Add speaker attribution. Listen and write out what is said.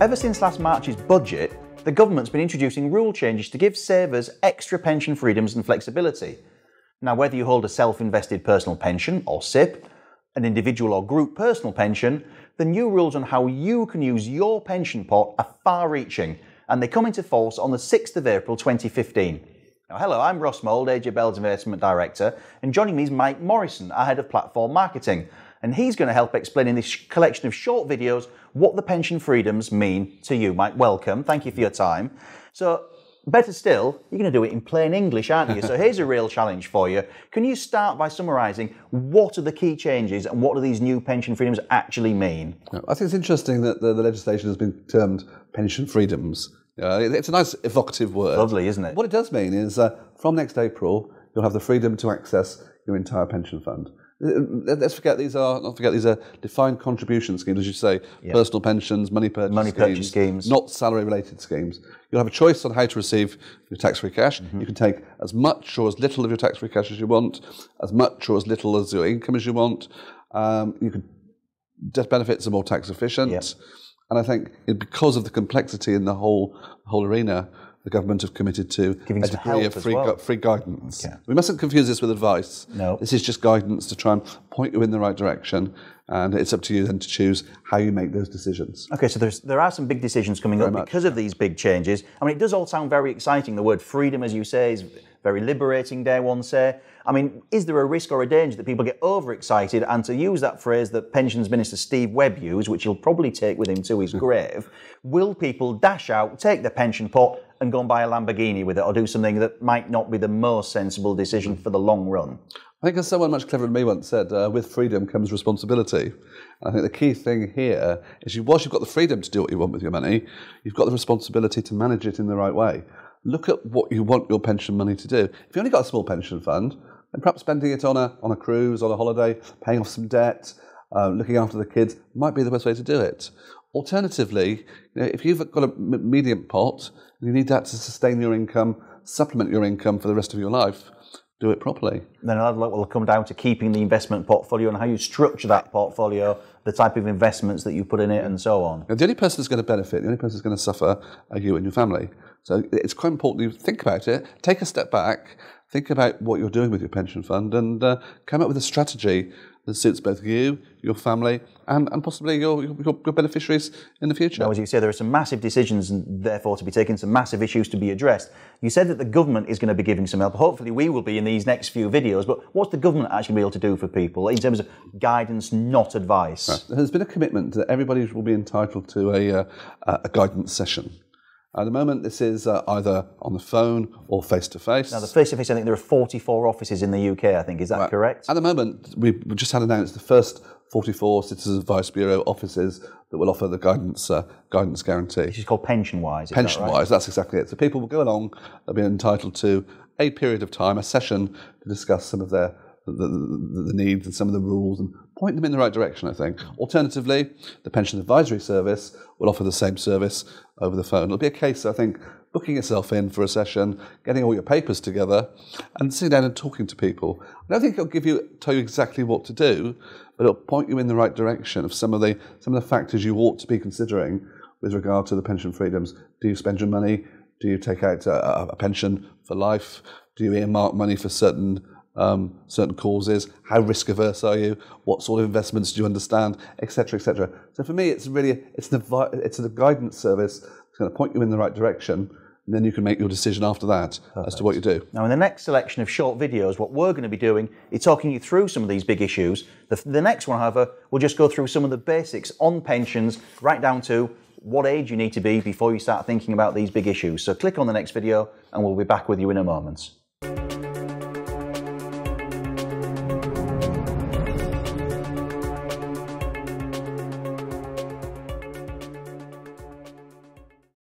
Speaker 1: Ever since last March's budget, the government's been introducing rule changes to give savers extra pension freedoms and flexibility. Now, whether you hold a self-invested personal pension, or SIP, an individual or group personal pension, the new rules on how you can use your pension pot are far-reaching, and they come into force on the 6th of April 2015. Now, hello, I'm Ross Mould, AJ Bell's Investment Director, and joining me is Mike Morrison, our Head of Platform Marketing, and he's going to help explain in this collection of short videos what the pension freedoms mean to you. Mike, welcome. Thank you for your time. So, better still, you're going to do it in plain English, aren't you? So here's a real challenge for you. Can you start by summarising what are the key changes and what do these new pension freedoms actually mean?
Speaker 2: I think it's interesting that the legislation has been termed pension freedoms. It's a nice evocative word.
Speaker 1: Lovely, isn't it?
Speaker 2: What it does mean is from next April, you'll have the freedom to access your entire pension fund. Let's forget these are defined contribution schemes, as you say, personal pensions, money purchase schemes, not salary-related schemes. You'll have a choice on how to receive your tax-free cash. You can take as much or as little of your tax-free cash as you want, as much or as little as your income as you want. Death benefits are more tax efficient, and I think because of the complexity in the whole arena, the government have committed to
Speaker 1: giving
Speaker 2: a degree of free guidance.
Speaker 1: Okay.
Speaker 2: We mustn't confuse this with advice.
Speaker 1: No.
Speaker 2: This is just guidance to try and point you in the right direction, and it's up to you then to choose how you make those decisions.
Speaker 1: Okay, so there are some big decisions coming up because of these big changes. I mean, it does all sound very exciting. The word freedom, as you say, is very liberating, dare one say. I mean, is there a risk or a danger that people get overexcited, and to use that phrase that Pensions Minister Steve Webb used, which he'll probably take with him to his grave, will people dash out, take their pension pot and go and buy a Lamborghini with it, or do something that might not be the most sensible decision for the long run?
Speaker 2: I think as someone much cleverer than me once said, with freedom comes responsibility. I think the key thing here is whilst you've got the freedom to do what you want with your money, you've got the responsibility to manage it in the right way. Look at what you want your pension money to do. If you've only got a small pension fund, then perhaps spending it on a cruise, on a holiday, paying off some debt, looking after the kids might be the best way to do it. Alternatively, if you've got a medium pot, and you need that to sustain your income, supplement your income for the rest of your life, do it properly.
Speaker 1: Then a lot will come down to keeping the investment portfolio and how you structure that portfolio, the type of investments that you put in it, and so on.
Speaker 2: And the only person that's going to benefit, the only person that's going to suffer are you and your family. So it's quite important you think about it, take a step back, think about what you're doing with your pension fund, and come up with a strategy that suits both you, your family, and possibly your beneficiaries in the future.
Speaker 1: Now, as you say, there are some massive decisions and therefore to be taken, some massive issues to be addressed. You said that the government is going to be giving some help. Hopefully we will be in these next few videos, but what's the government actually be able to do for people in terms of guidance, not advice?
Speaker 2: Right. There's been a commitment that everybody will be entitled to a guidance session. At the moment, this is either on the phone or face-to-face.
Speaker 1: Now, the face-to-face, I think there are 44 offices in the UK, I think. Is that correct?
Speaker 2: At the moment, we've just had announced the first 44 Citizens Advice Bureau offices that will offer the guidance guarantee.
Speaker 1: Which is called pension-wise,
Speaker 2: Pension-wise, that's exactly it. So people will go along, they'll be entitled to a period of time, a session, to discuss some of the needs and some of the rules and point them in the right direction, I think. Alternatively, the Pension Advisory Service will offer the same service over the phone. It'll be a case, I think, booking yourself in for a session, getting all your papers together, and sitting down and talking to people. I don't think it'll tell you exactly what to do, but it'll point you in the right direction of some of the factors you ought to be considering with regard to the pension freedoms. Do you spend your money? Do you take out a pension for life? Do you earmark money for certain causes? How risk averse are you? What sort of investments do you understand, etc., etc. So for me, it's a guidance service that's going to point you in the right direction, and then you can make your decision after that as to what you do.
Speaker 1: Now, in the next selection of short videos, what we're going to be doing is talking you through some of these big issues. The next one, however, will just go through some of the basics on pensions, right down to what age you need to be before you start thinking about these big issues. So click on the next video, and we'll be back with you in a moment.